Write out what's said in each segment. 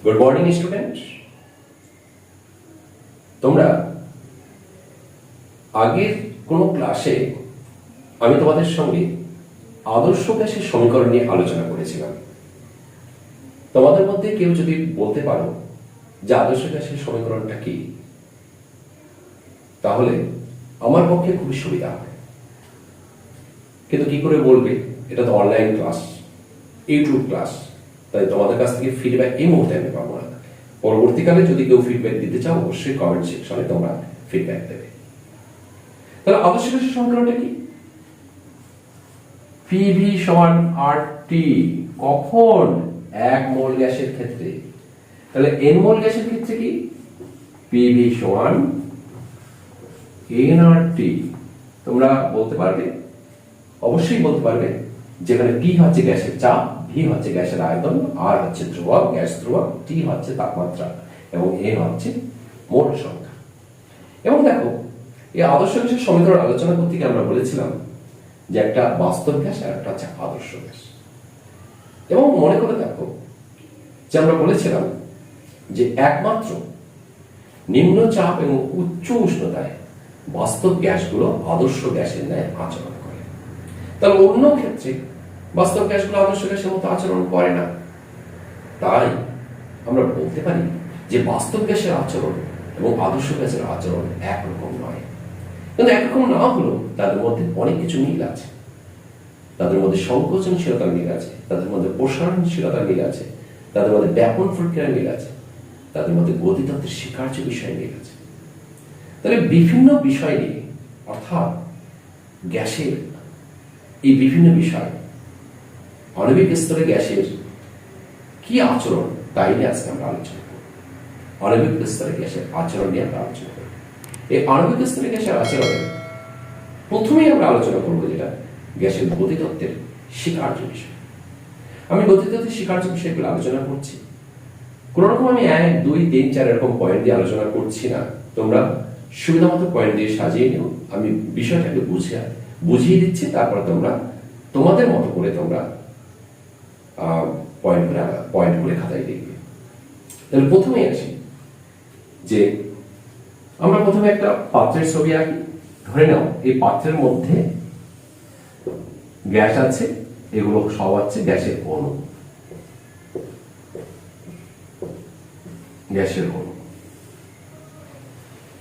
Good morning student. তোমরা আগের কোনো ক্লাসে আমি তোমাদের সঙ্গে আদর্শ গ্যাসের সমীকরণ নিয়ে আলোচনা করেছিলাম। তোমাদের মধ্যে কেউ যদি বলতে পারো যে আদর্শ গ্যাসের সমীকরণটা কি, তাহলে আমার পক্ষে খুবই সুবিধা হবে। কিন্তু কি করে বলবে? এটা তো অনলাইন ক্লাস, ইউটিউব ক্লাস, তাই তোমাদের কাছ থেকে ফিডব্যাক এই মুহূর্তে আমি পাবো না। পরবর্তীকালে যদি কেউ ফিডব্যাক দিতে চাও, অবশ্যই কমেন্ট সেকশনে তোমরা ফিডব্যাক দেবে। তাহলে আদর্শ গ্যাসের সমীকরণটা কি? পিভি সমান আরটি। কখন? 1 মোল গ্যাসের ক্ষেত্রে। তাহলে এন মোল গ্যাসের ক্ষেত্রে কি? পিভি সমান এনআরটি। তোমরা বলতে পারবে? অবশ্যই বলতে পারবে, যেখানে পি হচ্ছে গ্যাসের চাপ, ভি হচ্ছে গ্যাসের আয়তন, আর হচ্ছে ধ্রুবক, গ্যাস ধ্রুবক, টি হচ্ছে তাপমাত্রা এবং এন হচ্ছে মোল সংখ্যা। এবং দেখো, এই আদর্শ গ্যাসের সমীকরণ আলোচনা করতে গিয়ে আমরা বলেছিলাম যে একটা বাস্তব গ্যাস আর একটা হচ্ছে আদর্শ গ্যাস। এবং মনে করে দেখো যে আমরা বলেছিলাম যে একমাত্র নিম্ন চাপ এবং উচ্চ উষ্ণতায় বাস্তব গ্যাসগুলো আদর্শ গ্যাসের ন্যায় আচরণ করে। তাহলে অন্য ক্ষেত্রে বাস্তব গ্যাসগুলো আদর্শ গ্যাসের মতো আচরণ করে না। তাই আমরা বলতে পারি যে বাস্তব গ্যাসের আচরণ এবং আদর্শ গ্যাসের আচরণ একরকম নয়। কিন্তু একরকম না হলেও তাদের মধ্যে অনেক কিছু মিল আছে। তাদের মধ্যে সংকোচনশীলতার মিল আছে, তাদের মধ্যে প্রসারণশীলতার মিল আছে, তাদের মধ্যে ব্যাপন প্রক্রিয়ার মিল আছে, তাদের মধ্যে গতিতত্ত্বের স্বীকার্য বিষয় মিল আছে। তাহলে বিভিন্ন বিষয় নিয়ে, অর্থাৎ গ্যাসের এই বিভিন্ন বিষয়, আণবিক স্তরে গ্যাসের কি আচরণ, তাই নিয়ে আজকে আমরা আলোচনা করব। আণবিক স্তরে গ্যাসের আচরণ নিয়ে আমরা আলোচনা করব। এই আণবিক স্তরে গ্যাসের আচরণে প্রথমেই আমরা আলোচনা করবো যেটা গ্যাসের গতিতত্ত্বের স্বীকার্য বিষয়। আমি গতিতত্ত্বের স্বীকার্য বিষয়গুলো আলোচনা করছি, কোন রকম আমি 1, 2, 3, 4 এরকম পয়েন্ট দিয়ে আলোচনা করছি না। তোমরা সুবিধা মতো পয়েন্ট দিয়ে সাজিয়ে নিও। আমি বিষয়টাকে বুঝিয়ে দিচ্ছি, তারপরে তোমরা তোমাদের মতো করে তোমরা পয়েন্ট করে খাতায় লিখবে। তাহলে প্রথমেই আসি যে আমরা প্রথমে একটা পাত্রের ছবি আঁকি। ধরে নাও এই পাত্রের মধ্যে গ্যাস আছে, এগুলো সব হচ্ছে গ্যাসের অণু। গ্যাসের অণু।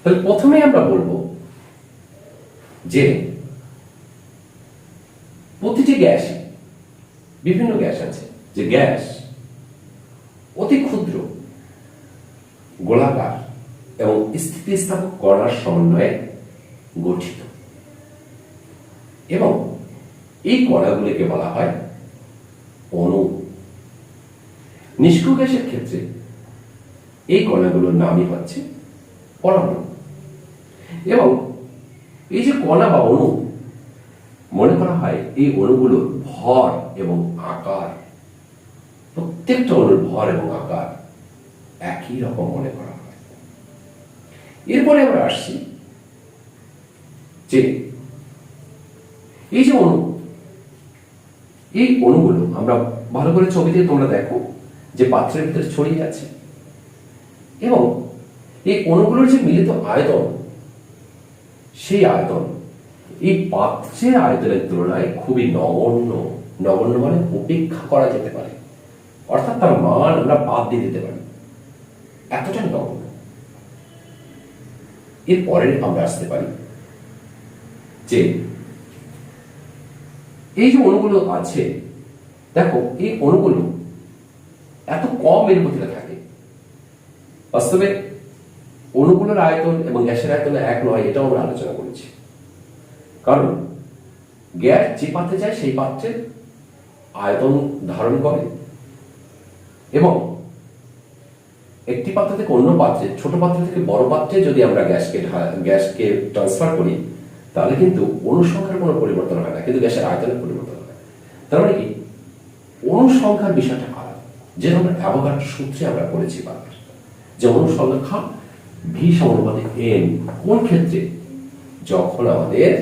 তাহলে প্রথমে আমরা বলবো যে প্রতিটি গ্যাস, বিভিন্ন গ্যাস আছে যে গ্যাস অতি ক্ষুদ্র গোলাকার এবং স্থিতিস্থাপক কণার সমন্বয়ে গঠিত, এবং এই কণাগুলিকে বলা হয় অণু। নিষ্ক্রিয় গ্যাসের ক্ষেত্রে এই কণাগুলোর নামই হচ্ছে পরমাণু। এবং এই যে কণা বা অণু, মনে করা হয় এই অণুগুলোর ভর এবং আকার, প্রত্যেকটা অণুর ভর এবং আকার একই রকম মনে করা হয়। এরপরে আমরা আসছি যে এই যে অণু, এই অণুগুলো আমরা ভালো করে ছবিতে তোমরা দেখো যে পাত্রের ভিতরে ছড়িয়ে আছে, এবং এই অণুগুলোর যে মিলিত আয়তন, সেই আয়তন এই পাত্রের আয়তনের তুলনায় খুবই নগণ্য। নগণ্য মানে উপেক্ষা করা যেতে পারে, অর্থাৎ তার মান আমরা বাদ দিয়ে দিতে পারি, এতটা নগণ্য। এরপরে আমরা আসতে পারি যে এই যে অণুগুলো আছে, দেখো এই অণুগুলো এত কম এর গতিতে থাকে। বাস্তবে অণুগুলোর আয়তন এবং গ্যাসের আয়তন এক নয়, এটাও আমরা আলোচনা করেছি। কারণ গ্যাস যে পাত্রে যায় সেই পাত্রের আয়তন ধারণ করে, এবং একটি পাত্র থেকে অন্য পাত্রে, ছোট পাত্র থেকে বড় পাত্রে যদি আমরা গ্যাসকে ট্রান্সফার করি, তাহলে কিন্তু অণু সংখ্যার কোনো পরিবর্তন হয় না, কিন্তু গ্যাসের আয়তনের পরিবর্তন হয়। তার মানে কি, অণু সংখ্যার বিষয়টা আলাদা। যেটা আমরা অ্যাভোগাড্রো সূত্রে আমরা পড়েছি বারবার, যে অণু সংখ্যা ভি সমানুপাতিক এন। কোন ক্ষেত্রে? যখন আমাদের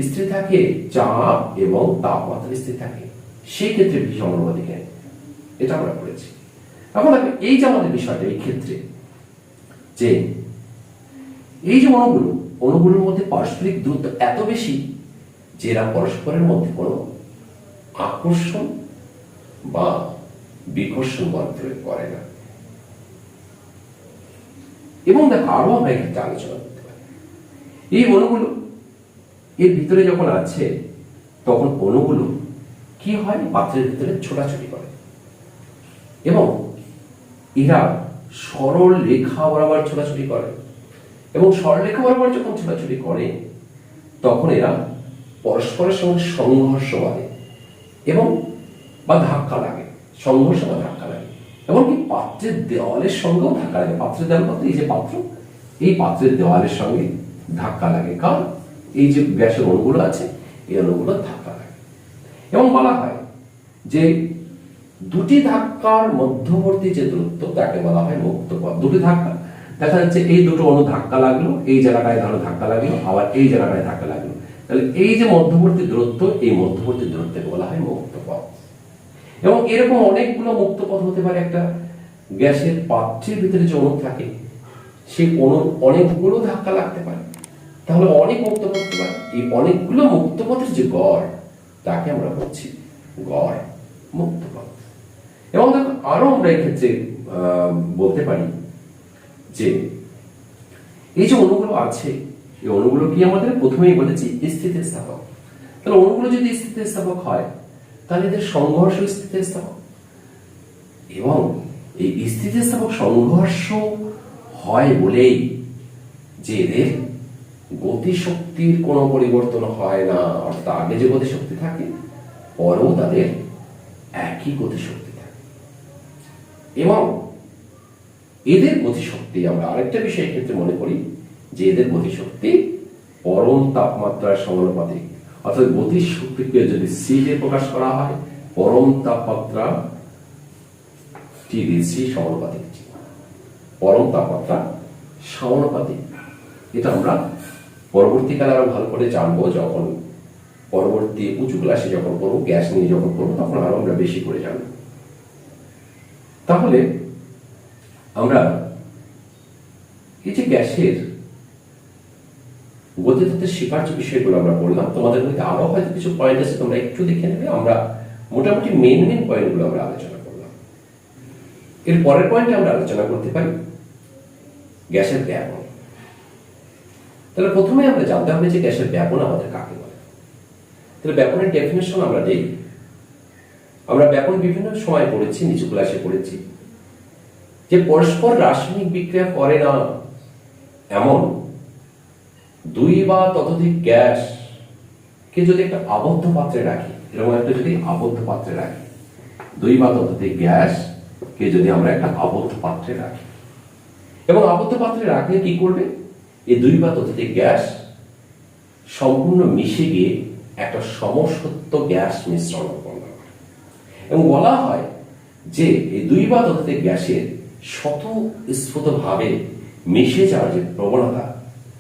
স্থির থাকে চাপ এবং তাপমাত্রা স্থির থাকে, সেই ক্ষেত্রে ভি সমানুপাতিক এন, এটা আমরা পড়েছি। এখন দেখো এই যে আমাদের বিষয়টা এই ক্ষেত্রে যে এই যে অণুগুলোর মধ্যে পারস্পরিক দূরত্ব এত বেশি যে এরা পরস্পরের মধ্যে কোনো আকর্ষণ বা বিকর্ষণ বল প্রয়োগ করে না। এবং দেখো আরো আমরা এক্ষেত্রে আলোচনা করতে পারি, এই অণুগুলো এর ভিতরে যখন আছে তখন অণুগুলো কি হয়, পাত্রের ভিতরে ছোটাছুটি করে এবং এরা সরল রেখা বরাবর ছোটাছুটি করে এবং সরলরেখা বরাবর যখন ছোটাছুটি করে তখন এরা পরস্পরের সঙ্গে সংঘর্ষ বাঁধে এবং বা ধাক্কা লাগে, সংঘর্ষ বা ধাক্কা লাগে, এমনকি পাত্রের দেওয়ালের সঙ্গেও ধাক্কা লাগে। পাত্রের দেওয়াল বলতে এই যে পাত্র, এই পাত্রের দেওয়ালের সঙ্গে ধাক্কা লাগে, কারণ এই যে গ্যাসের অণুগুলো আছে এই অণুগুলো ধাক্কা লাগে। এবং বলা হয় যে দুটি ধাক্কার মধ্যবর্তী যে দূরত্ব তাকে বলা হয় মুক্ত পথ। দুটি ধাক্কা দেখা যাচ্ছে এই দুটো অণু ধাক্কা লাগলো, এই জায়গাটায় ধরো ধাক্কা লাগলো, আবার এই জায়গাটায় ধাক্কা লাগলো, তাহলে এই যে মধ্যবর্তী দূরত্ব, এই মধ্যবর্তী দূরত্বকে বলা হয় মুক্ত পথ। এবং এরকম অনেকগুলো মুক্ত পথ হতে পারে। একটা গ্যাসের পাত্রের ভিতরে যে অণু থাকে সেই অণুর অনেকগুলো ধাক্কা লাগতে পারে, তাহলে অনেক মুক্ত পথ হতে পারে। এই অনেকগুলো মুক্ত পথের যে গড় তাকে আমরা বলছি গড় মুক্ত পথ। এবং দেখো আরো আমরা এক্ষেত্রে বলতে পারি যে এই যে অণুগুলো আছে এই অণুগুলো কি আমাদের প্রথমেই বলেছি স্থিতিস্থাপক। তাহলে অণুগুলো যদি স্থিতিস্থাপক হয় তাহলে এদের সংঘর্ষ স্থিতিস্থাপক, এবং এই স্থিতিস্থাপক সংঘর্ষ হয় বলেই যে এদের গতিশক্তির কোনো পরিবর্তন হয় না, অর্থাৎ আগে যে গতিশক্তি থাকে পরেও তাদের একই গতিশক্তি থাকে। এবং এদের গতিশক্তি আমরা আরেকটা বিষয়ের ক্ষেত্রে মনে করি যে এদের গতিশক্তি পরম তাপমাত্রার সমানুপাতিক, অর্থাৎ গতিশক্তিকে যদি সি দিয়ে প্রকাশ করা হয় পরম তাপমাত্রা টি/সি সমানুপাতিক, পরম তাপমাত্রা সমানুপাতিক। এটা আমরা পরবর্তীকালে আরো ভালো করে জানবো, যখন পরবর্তী উঁচু ক্লাসে যখন পড়বো, গ্যাস নিয়ে যখন পড়বো তখন আরো আমরা বেশি করে জানবো। তাহলে আমরা এই যে গ্যাসের গতিতত্ত্বের স্বীকার্য বিষয়গুলো আমরা বললাম, তোমাদের মধ্যে আরো হয়তো কিছু পয়েন্ট আছে, তোমরা একটু দেখে নেবে। আমরা মোটামুটি মেন পয়েন্টগুলো আমরা আলোচনা করলাম। এর পরের পয়েন্টে আমরা আলোচনা করতে পারি গ্যাসের ব্যাপন। তাহলে প্রথমে আমরা জানতে হবে যে গ্যাসের ব্যাপন আমাদের কাকে বলে। তাহলে ব্যাপনের ডেফিনেশন আমরা দেই। আমরা ব্যাপন বিভিন্ন সময় পড়েছি, নিচু ক্লাসে পড়েছি যে পরস্পর রাসায়নিক বিক্রিয়া করে না এমন দুই বা ততোধিক গ্যাস কে যদি একটা আবদ্ধ পাত্রে রাখি, এরকম একটা যদি আবদ্ধ পাত্রে রাখি, দুই বা ততোধিক গ্যাস কে যদি আমরা একটা আবদ্ধ পাত্রে রাখি, এবং আবদ্ধ পাত্রে রাখলে কি করবে, এই দুই বা ততোধিক গ্যাস সম্পূর্ণ মিশে গিয়ে একটা সমসত্ব গ্যাস মিশ্রণ উৎপন্ন করে। এবং বলা হয় যে এই দুই বা ততোধিক গ্যাসের স্বতঃস্ফূর্তভাবে মিশে যাওয়ার যে প্রবণতা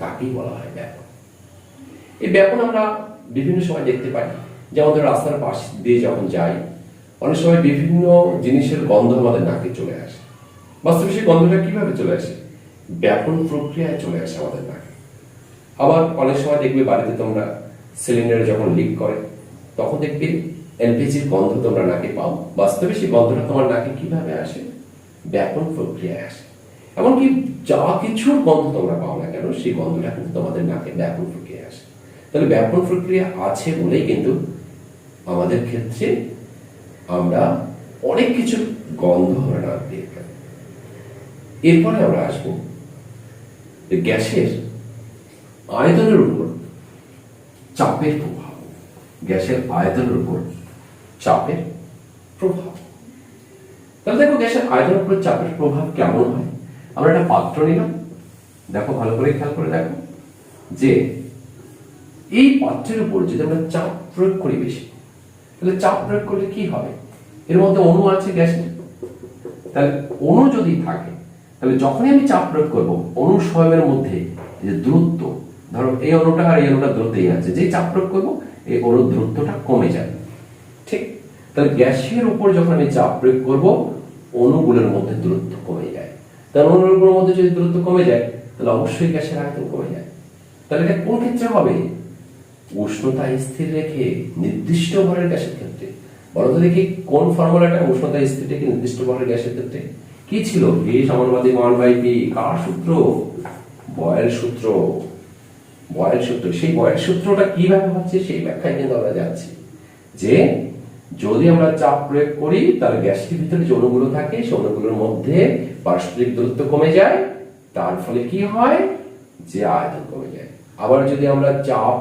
তাকেই বলা হয় ব্যাপন। এই ব্যাপন আমরা বিভিন্ন সময় দেখতে পাই, যেমন রাস্তার পাশ দিয়ে যখন যাই অনেক সময় বিভিন্ন জিনিসের গন্ধ আমাদের নাকে চলে আসে। বাস্তবে সেই গন্ধটা কিভাবে চলে আসে, ব্যাপন প্রক্রিয়ায় চলে আসে আমাদের নাকে। আবার অনেক সময় দেখবে বাড়িতে তোমরা সিলিন্ডারে যখন লিক করে তখন দেখবে এলপিজির গন্ধ তোমরা নাকে পাও। বাস্তবে সেই গন্ধটা তোমার নাকে কিভাবে আসে, ব্যাপন প্রক্রিয়ায় আসে। এমনকি যা কিছুর গন্ধ তোমরা পাও না কেন সেই গন্ধটা কিন্তু তোমাদের নাকে ব্যাপন প্রক্রিয়ায় আসে। তাহলে ব্যাপন প্রক্রিয়া আছে বলেই কিন্তু আমাদের ক্ষেত্রে আমরা অনেক কিছু গন্ধ আমরা নাক দিয়ে পাই। এরপরে আমরা আসবো গ্যাসের আয়তনের উপর চাপের প্রভাব। গ্যাসের আয়তনের উপর চাপের প্রভাব। তাহলে দেখো গ্যাসের আয়তনের উপর চাপের প্রভাব কেমন হয়। আমরা একটা পাত্র নিলাম, দেখো ভালো করে খেয়াল করে দেখো যে এই পাত্রের উপর যদি আমরা চাপ প্রয়োগ করি বেশি, তাহলে চাপ প্রয়োগ করলে কি হবে, এর মধ্যে অণু আছে গ্যাসের, তাহলে অণু যদি থাকে তাহলে যখনই আমি চাপ প্রয়োগ করবো অণু স্বয়মের মধ্যে যে দূরত্ব, ধরো এই অণুটা আর এই অণুটা দূরত্বই আছে, যে চাপ প্রয়োগ করবো এই অণুর দূরত্বটা কমে যাবে। ঠিক, তাহলে গ্যাসের উপর যখন আমি চাপ প্রয়োগ করবো অণুগুলোর মধ্যে দূরত্ব কমে যায়। তাহলে অণুগুলোর মধ্যে যদি দূরত্ব কমে যায় তাহলে অবশ্যই গ্যাসের আয়তন কমে যায়। তাহলে এটা কোন ক্ষেত্রে হবে? উষ্ণতা স্থির রেখে নির্দিষ্ট ভরের গ্যাসের ক্ষেত্রে। বলো তো দেখি কোন ফর্মুলাটা উষ্ণতা স্থির রেখে নির্দিষ্ট ভরের গ্যাসের ক্ষেত্রে কি ছিল? V সমানুপাতিক 1/P। কার সূত্র? বয়েল সূত্র। বয়েল সূত্র। সেই বয়েল সূত্রটা কিভাবে হচ্ছে সেই ব্যাখ্যায় কিন্তু আমরা যাচ্ছি যে যদি আমরা চাপ প্রয়োগ করি তাহলে গ্যাসটির ভিতরে যে অণুগুলো থাকে সেই অণুগুলোর মধ্যে পারস্পরিক দূরত্ব কমে যায়, তার ফলে কি হয়? যে আয়তন কমে যায়। আবার যদি আমরা চাপ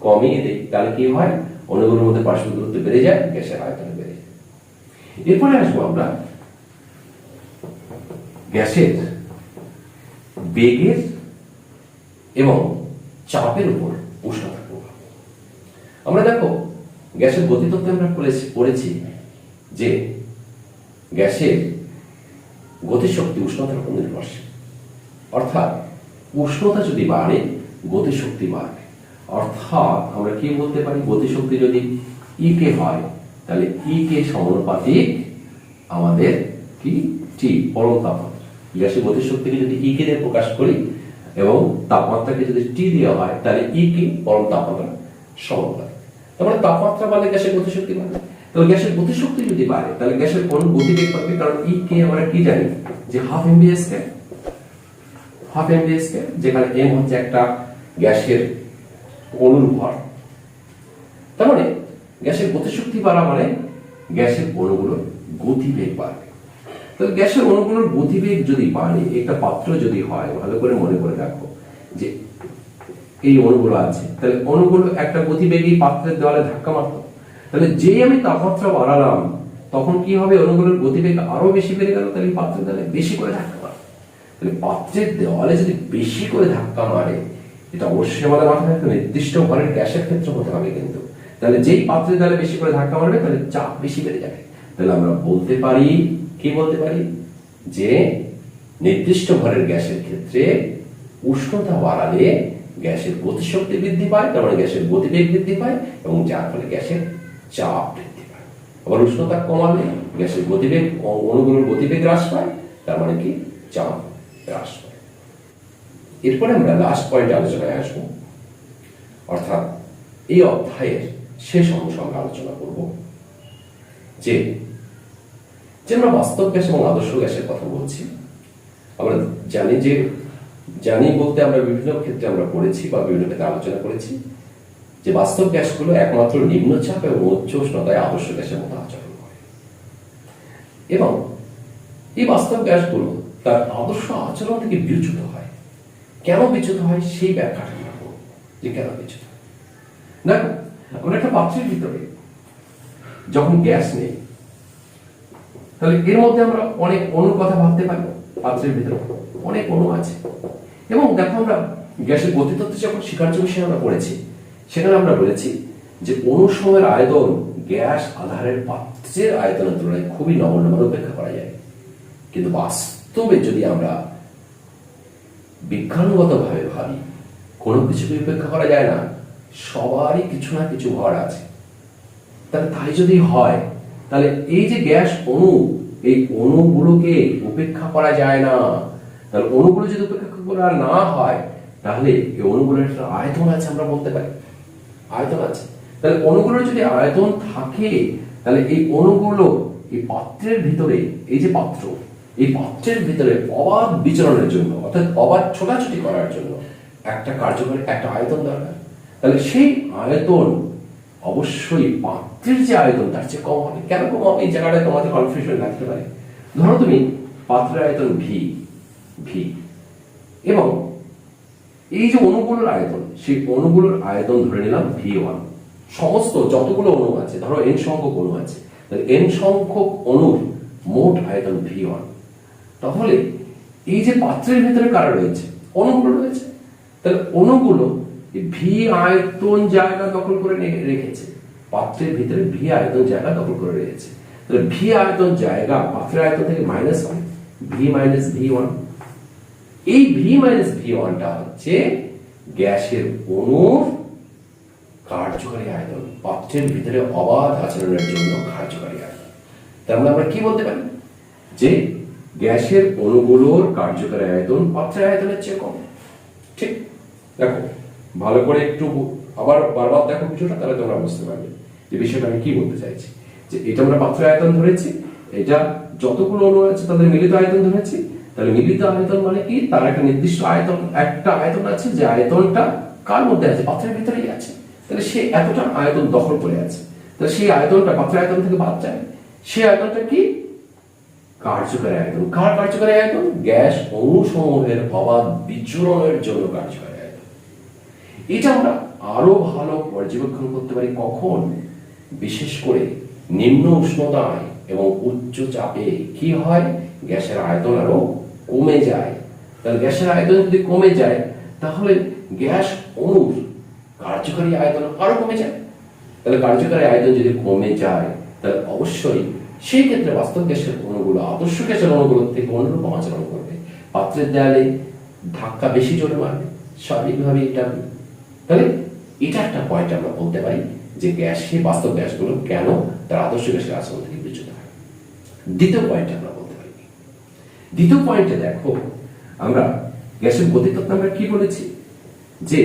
কমিয়ে দিই তাহলে কি হয়? অণুগুলোর মধ্যে পারস্পরিক দূরত্ব বেড়ে যায়, গ্যাসের আয়তন বেড়ে যায়। এরপরে আসবো আমরা গ্যাসের বেগের এবং চাপের উপর উষ্ণতার প্রভাব। আমরা দেখো গ্যাসের গতিতত্ত্বে আমরা পড়েছি যে গ্যাসের গতিশক্তি উষ্ণতার উপর নির্ভরশীল। অর্থাৎ উষ্ণতা যদি বাড়ে গতিশক্তি বাড়বে। অর্থাৎ আমরা কি বলতে পারি? গতিশক্তি যদি ই কে হয় তাহলে ই কে সমানুপাতিক আমাদের কি টি, পরম তাপমাত্রা। গ্যাসের গতিশক্তিকে যদি ই কে দিয়ে প্রকাশ করি এবং তাপমাত্রাকে যদি টি দেওয়া হয় তাহলে ই কে পরম তাপমাত্রা সমানুপাতিক। তারপরে তাপমাত্রা বাড়লে গ্যাসের গতিশক্তি বাড়ে। তাহলে গ্যাসের গতিশক্তি যদি বাড়ে তাহলে গ্যাসের কোন গতিবেগ পাবে? কারণ ই কে আমরা কি জানি যে হাফ এমভিএস কে, হাফ এমভিএস কে, যেখানে এম হচ্ছে একটা গ্যাসের অণুর ভর। তার মানে গ্যাসের গতিশক্তি বাড়া মানে গ্যাসের অণুগুলোর গতিবেগ বাড়বে। তাহলে গ্যাসের অণুগুলোর গতিবেগ যদি বাড়ে, একটা পাত্র যদি হয়, ভালো করে মনে করে রাখো যে এই অণুগুলো আছে, তাহলে অণুগুলো একটা গতিবেগী পাত্রের দেওয়ালে ধাক্কা মারত। তাহলে যে আমি তাপমাত্রা বাড়ালাম তখন কি হবে? অণুগুলোর গতিবেগ আরো বেশি বেড়ে গেল, তাহলে পাত্রের দেওয়ালে বেশি করে ধাক্কা মারে। তাহলে পাত্রের দেওয়ালে যদি বেশি করে ধাক্কা মারে, এটা অবশ্যই আমাদের মাথায় একটা নির্দিষ্ট ভরের গ্যাসের ক্ষেত্রে হতে হবে কিন্তু। তাহলে যেই পাত্রের দেওয়ালে বেশি করে ধাক্কা মারবে তাহলে চাপ বেশি বেড়ে যাবে। তাহলে আমরা বলতে পারি, কি বলতে পারি? যে নির্দিষ্ট ভরের গ্যাসের ক্ষেত্রে উষ্ণতা বাড়ালে গ্যাসের গতিশক্তি বৃদ্ধি পায়, তার মানে গ্যাসের গতিবেগ বৃদ্ধি পায় এবং যার ফলে গ্যাসের চাপ বৃদ্ধি পায়। আবার উষ্ণতা কমালে গ্যাসের গতিবেগ, অণুগুলোর গতিবেগ হ্রাস পায়, তার মানে কি? চাপ হ্রাস পায়। এরপরে আমরা লাস্ট পয়েন্টে আলোচনায় আসবো, অর্থাৎ এই অধ্যায়ের শেষ অংশ আমরা আলোচনা করব যে আমরা বাস্তব গ্যাস এবং আদর্শ গ্যাসের কথা বলছি। আমরা জানি বলতে আমরা বিভিন্ন ক্ষেত্রে আমরা পড়েছি বা বিভিন্ন ক্ষেত্রে আলোচনা করেছি যে বাস্তব গ্যাসগুলো একমাত্র নিম্নচাপ এবং উচ্চ উষ্ণতায় আদর্শ গ্যাসের মতো আচরণ করে এবং এই বাস্তব গ্যাসগুলো তার আদর্শ আচরণ থেকে বিচ্যুত হয়। কেন বিচ্যুত হয় সেই ব্যাখ্যাটা আমরা করব যে কেন বিচ্যুত হয়। দেখো, আমরা একটা পাত্রের ভিতরে যখন গ্যাস নেই তাহলে এর মধ্যে আমরা অনেক অণুর কথা ভাবতে পারি। পাত্রের ভিতরে অনেক অণু আছে এবং দেখো আমরা গ্যাসের গতিতত্ত্বে যখন স্বীকার্য বিষয়ে আমরা পড়েছি সেখানে আমরা বলেছি যে অণু সময়ের আয়তন গ্যাস আধারের পাত্রের আয়তনের তুলনায় খুবই নগণ্য উপেক্ষা করা যায়। কিন্তু বাস্তবে যদি আমরা বিজ্ঞানগতভাবে ভাবি, কোনো কিছুকে উপেক্ষা করা যায় না, সবারই কিছু না কিছু ভর আছে। তাহলে তাই যদি হয় তাহলে এই যে গ্যাস অণু, এই অণুগুলোকে উপেক্ষা করা যায় না। তাহলে অণুগুলো যদি উপেক্ষা করা না হয় তাহলে এই অণুগুলোর একটা আয়তন আছে, আমরা বলতে পারি আয়তন আছে। তাহলে অণুগুলোর যদি আয়তন থাকে তাহলে এই অণুগুলো এই পাত্রের ভিতরে, এই যে পাত্র, এই পাত্রের ভিতরে অবাধ বিচরণের জন্য, অর্থাৎ অবাধ ছোটাছুটি করার জন্য একটা কার্যকরী একটা আয়তন দরকার। তাহলে সেই আয়তন অবশ্যই পাত্রের যে আয়তন তার চেয়ে কম হবে। কেন কম হবে? এই জায়গাটায় তোমাদের কনফিউশন লাগতে পারে। ধরো তুমি পাত্রের আয়তন ভি এবং এই যে অণুগুলোর আয়তন, সেই অণুগুলোর আয়তন ধরে নিলাম V1। সমস্ত যতগুলো অণু আছে, ধরো n সংখ্যক অণু আছে, তাহলে n সংখ্যক অণুর মোট আয়তন V1। তাহলে এই যে পাত্রের ভিতরে কারা রয়েছে? অণুগুলো রয়েছে। তাহলে অণুগুলো ভি আয়তন জায়গা দখল করে রেখেছে, পাত্রের ভিতরে ভি আয়তন জায়গা দখল করে রেখেছে। তাহলে ভি আয়তন জায়গা পাত্রের আয়তন থেকে মাইনাস হয়, ভি মাইনাস V1। এই ভি মাইনাস V1টা হচ্ছে গ্যাসের অণুর কার্যকারী আয়তন, পাত্রের ভিতরে অবাধ আচরণের জন্য কার্যকারী আয়তন। তার মানে আমরা কি বলতে পারি? যে গ্যাসের অণুগুলোর কার্যকরী আয়তন পাত্রের আয়তনের চেয়ে কম। ঠিক, দেখো ভালো করে একটু আবার বারবার দেখো কিছুটা, তাহলে তোমরা বুঝতে পারবে যে বিষয়টা আমি কি বলতে চাইছি। যে এটা আমরা পাত্রের আয়তন ধরেছি, এটা যতগুলো অণু আছে তাদের মিলিত আয়তন ধরেছি। তাহলে মিলিত আয়তন মানে কি, তার একটা নির্দিষ্ট আয়তন, একটা আয়তন আছে, যে আয়তনটা কার মধ্যে আছে, পাত্রের ভিতরেই আছে। তাহলে সে এতটা আয়তন দখল করে আছে, তাহলে সেই আয়তনটা পাত্রের আয়তন থেকে বাদ যায়। সেই আয়তনটা কি, কার্যকরী আয়তন। কার কার্যকরী আয়তন? গ্যাস অণু সমূহের অবাধ বিচরণের জন্য কার্যকরী আয়তন। এটা আমরা আরো ভালো পর্যবেক্ষণ করতে পারি কখন, বিশেষ করে নিম্ন উষ্ণতায় এবং উচ্চ চাপে কি হয়, গ্যাসের আয়তন আরো কমে যায়। তাহলে গ্যাসের আয়তন যদি কমে যায়, তাহলে গ্যাস অণুর কার্যকরী আয়তন আরো কমে যায়। তাহলে কার্যকরী আয়তন যদি কমে যায়, তাহলে অবশ্যই সেই ক্ষেত্রে বাস্তব গ্যাসের অণুগুলো আদর্শ গ্যাসের অণুগুলোর থেকে অন্যরকম আচরণ করবে। পাত্রের দেয়ালে ধাক্কা বেশি জোরে মারবে, স্বাভাবিকভাবে এটা। তাহলে এটা একটা পয়েন্ট আমরা বলতে পারি যে গ্যাসে, বাস্তব গ্যাসগুলো কেন তার আদর্শ গ্যাসের আচরণ থেকে বিচ্যুত হয়। দ্বিতীয় পয়েন্টে আমরা বলতে পারি, দ্বিতীয় পয়েন্টে দেখো আমরা গ্যাসের গতিতত্ত্ব আমরা কি বলেছি, যে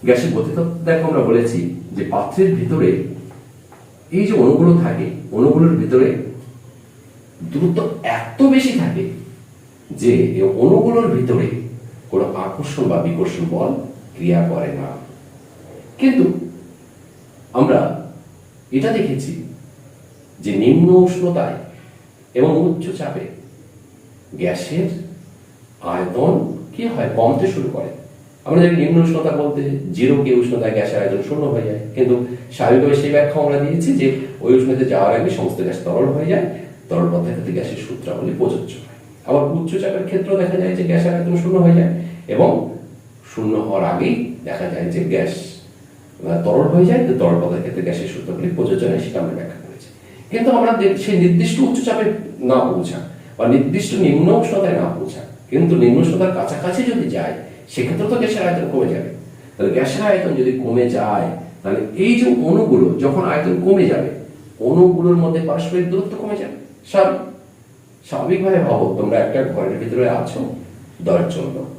গ্যাসের গতিতত্ত্ব দেখো আমরা বলেছি যে পাত্রের ভিতরে এই যে অণুগুলো থাকে, অণুগুলোর ভিতরে দূরত্ব এত বেশি থাকে যে এই অণুগুলোর ভিতরে কোনো আকর্ষণ বা বিকর্ষণ বল ক্রিয়া করে না। কিন্তু আমরা এটা দেখেছি যে নিম্ন উষ্ণতায় এবং উচ্চ চাপে গ্যাসের আয়তন কি হয়, কমতে শুরু করে। আমরা জানি নিম্ন উষ্ণতা বলতে 0 কে উষ্ণতায় গ্যাসের আয়তন 0 হয়ে যায়, কিন্তু স্বাভাবিকভাবে সেই ব্যাখ্যা আমরা দিয়েছি যে ওই উষ্ণতায় যাওয়ার আগে সমস্ত গ্যাস তরল হয়ে যায়, তরল পদার্থে গ্যাসের সূত্রাবলী প্রযোজ্য হয়। আবার উচ্চ চাপের ক্ষেত্রেও দেখা যায় যে গ্যাসের আয়তন 0 হয়ে যায়, এবং 0 হওয়ার আগেই দেখা যায় যে গ্যাস তরল হয়ে যায়, তো তরল পদার্থের ক্ষেত্রে গ্যাসের সূত্রাবলী প্রযোজ্য হয়, সেটা আমরা ব্যাখ্যা করেছি। কিন্তু আমরা সেই নির্দিষ্ট উচ্চ চাপে না পৌঁছা বা নির্দিষ্ট নিম্ন উষ্ণতায় না পৌঁছা, কিন্তু নিম্ন উষ্ণতার কাছাকাছি যদি যায়, সেক্ষেত্রে তো গ্যাসের আয়তন কমে যাবে। তাহলে গ্যাসের আয়তন যদি কমে যায়, তাহলে এই যে অণুগুলো, যখন আয়তন কমে যাবে, অণুগুলোর মধ্যে পারস্পরিক দূরত্ব কমে যাবে। স্বাভাবিকভাবে ভাবো, তোমরা একটা ঘরের ভিতরে আছো, 10 জন লোক,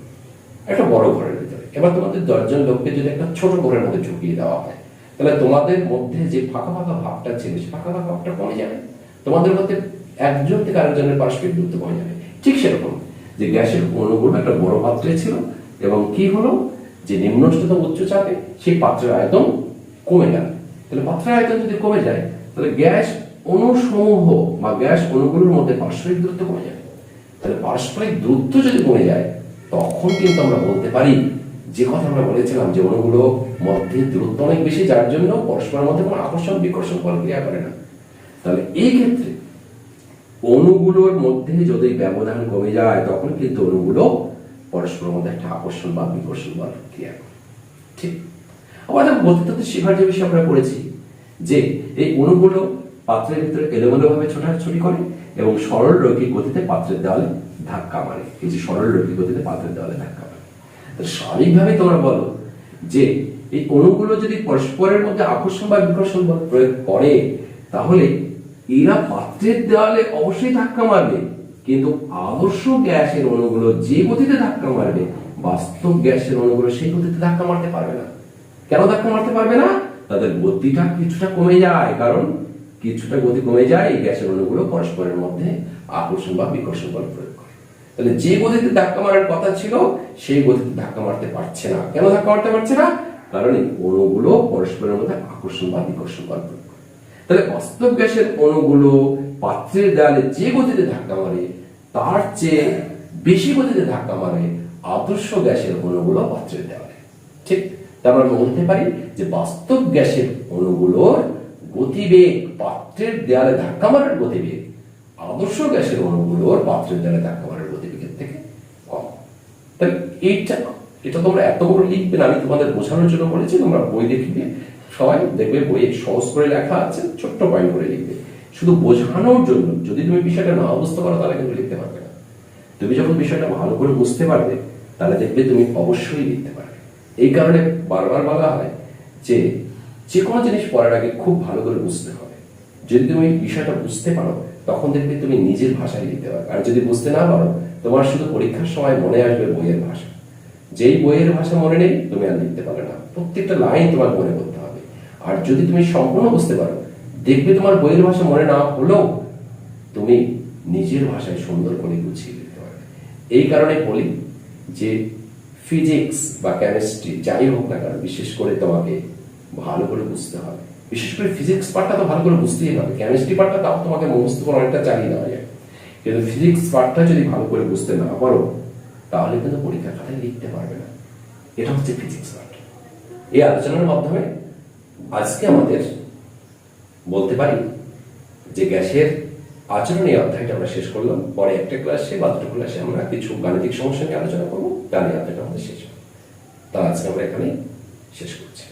একটা বড় ঘরের ভিতরে। এবার তোমাদের 10 জন লোককে যদি একটা ছোট ঘরের মধ্যে ঢুকিয়ে দেওয়া হয়, তাহলে তোমাদের মধ্যে যে ফাঁকা ফাঁকা ভাবটা ছিল, সে ফাঁকা ফাঁকা ভাবটা কমে যাবে। তোমাদের মধ্যে একজন থেকে আরেকজনের পারস্পরিক দূরত্ব কমে যাবে। ঠিক সেরকম যে গ্যাসের অণুগুলো একটা বড় পাত্রে ছিল, এবং কি হলো, যে নিম্ন উষ্ণতা উচ্চ চাপে সেই পাত্রের আয়তন কমে গেল। তাহলে পাত্রের আয়তন যদি কমে যায়, তাহলে গ্যাস অণুসমূহ বা গ্যাস অণুগুলোর মধ্যে পারস্পরিক দূরত্ব কমে যাবে। তাহলে পারস্পরিক দূরত্ব যদি কমে যায়, তখন কিন্তু আমরা বলতে পারি যে কথা আমরা বলেছিলাম যে অণুগুলো মধ্যে দূরত্ব অনেক বেশি, যার জন্য পরস্পরের মধ্যে কোনো আকর্ষণ বিকর্ষণ বল ক্রিয়া করে না। তাহলে এই ক্ষেত্রে অণুগুলোর মধ্যে যদি ব্যবধান কমে যায়, তখন কিন্তু অণুগুলো পরস্পরের মধ্যে একটা আকর্ষণ বা বিকর্ষণ বল ক্রিয়া করে। ঠিক, আবার গতিতত্ত্ব শেখার যে বিষয়ে আমরা পড়েছি যে এই অণুগুলো পাত্রের ভিতরে এলোমেলোভাবে ছোটাছুটি করে এবং সরল রৈখিক গতিতে পাত্রের দেওয়ালে ধাক্কা মারে। এই যে সরল রৈখিক গতিতে পাত্রের দেওয়ালে ধাক্কা মারে, স্বাভাবিকভাবে তোমরা বলো যে এই অণুগুলো যদি পরস্পরের মধ্যে আকর্ষণ বা বিকর্ষণ বল প্রয়োগ করে, তাহলে এরা পাত্রের দেওয়ালে অবশ্যই ধাক্কা মারবে। কিন্তু আদর্শ গ্যাসের অণুগুলো যে গতিতে ধাক্কা মারবে, বাস্তব গ্যাসের অণুগুলো সেই গতিতে ধাক্কা মারতে পারবে না। কেন ধাক্কা মারতে পারবে না? তাদের গতিটা কিছুটা কমে যায়, কারণ কিছুটা গতি কমে যায়, এই গ্যাসের অণুগুলো পরস্পরের মধ্যে আকর্ষণ বা বিকর্ষণ বল প্রয়োগ করে। তাহলে যে গতিতে ধাক্কা মারার কথা ছিল, সেই গতিতে ধাক্কা মারতে পারছে না। কেন ধাক্কা মারতে পারছে না? কারণ এই অণুগুলো পরস্পরের মধ্যে আকর্ষণ বা বিকর্ষণ বল প্রয়োগ করে। তাহলে বাস্তব গ্যাসের অণুগুলো পাত্রের দেয়ালে যে গতিতে ধাক্কা মারে, তার চেয়ে বেশি গতিতে ধাক্কা মারে আদর্শ গ্যাসের অণুগুলো পাত্রের দেয়ালে। ঠিক, তারপর আমরা বলতে পারি যে বাস্তব গ্যাসের অণুগুলোর গতিবেগ, পাত্রের দেয়ালে ধাক্কা মারার গতিবেগ, আদর্শ গ্যাসের অণুগুলোর পাত্রের দেয়ালে ধাক্কা মারার গতিবেগের থেকে কম। তাহলে এটা তোমরা এত বড় লিখবে না, আমি তোমাদের বোঝানোর জন্য বলেছি। তোমরা বই দেখবে, সবাই দেখবে বইয়ে সহজ করে লেখা আছে, ছোট্ট পয়েন্ট করে লিখবে, শুধু বোঝানোর জন্য। যদি তুমি বিষয়টা না বুঝতে পারো, তাহলে কিন্তু লিখতে পারবে না। তুমি যখন বিষয়টা ভালো করে বুঝতে পারবে, তাহলে দেখবে তুমি অবশ্যই লিখতে পারবে। এই কারণে বারবার বলা হয় যে কোনো জিনিস পড়ার আগে খুব ভালো করে বুঝতে হবে। যদি তুমি বিষয়টা বুঝতে পারো, তখন দেখবে তুমি নিজের ভাষায় লিখতে পারবে। আর যদি বুঝতে না পারো, তোমার শুধু পরীক্ষার সময় মনে আসবে বইয়ের ভাষা। যেই বইয়ের ভাষা মনে নেই, তুমি আর লিখতে পারবে না। প্রত্যেকটা লাইন তোমার মনে করতে হবে। আর যদি তুমি সম্পূর্ণ বুঝতে পারো, দেখবে তোমার বইয়ের ভাষা মনে না হলেও তুমি নিজের ভাষায় সুন্দর করে গুছিয়ে লিখতে পারবে। এই কারণে বলি যে ফিজিক্স বা কেমিস্ট্রি যাই হোক না কেন, বিশেষ করে তোমাকে ভালো করে বুঝতে হবে। বিশেষ করে ফিজিক্স পার্টটা তো ভালো করে বুঝতেই হবে। কেমিস্ট্রি পার্টটা তাও তোমাকে মুখস্থ করে অনেকটা চালিয়ে দেওয়া যায়, কিন্তু ফিজিক্স পার্টটা যদি ভালো করে বুঝতে না পারো, তাহলে কিন্তু পরীক্ষার খাতায় লিখতে পারবে না। এটা হচ্ছে ফিজিক্স পার্ট। এই আলোচনার মাধ্যমে আজকে আমাদের বলতে পারি যে গ্যাসের আচরণ এই অধ্যায়টা আমরা শেষ করলাম। পরে একটা ক্লাসে বা দুটো ক্লাসে আমরা কিছু গাণিতিক সমস্যা নিয়ে আলোচনা করবো। গাণিতিক অধ্যায়টা আমাদের শেষ হবে। তা আজকে আমরা এখানে শেষ করছি।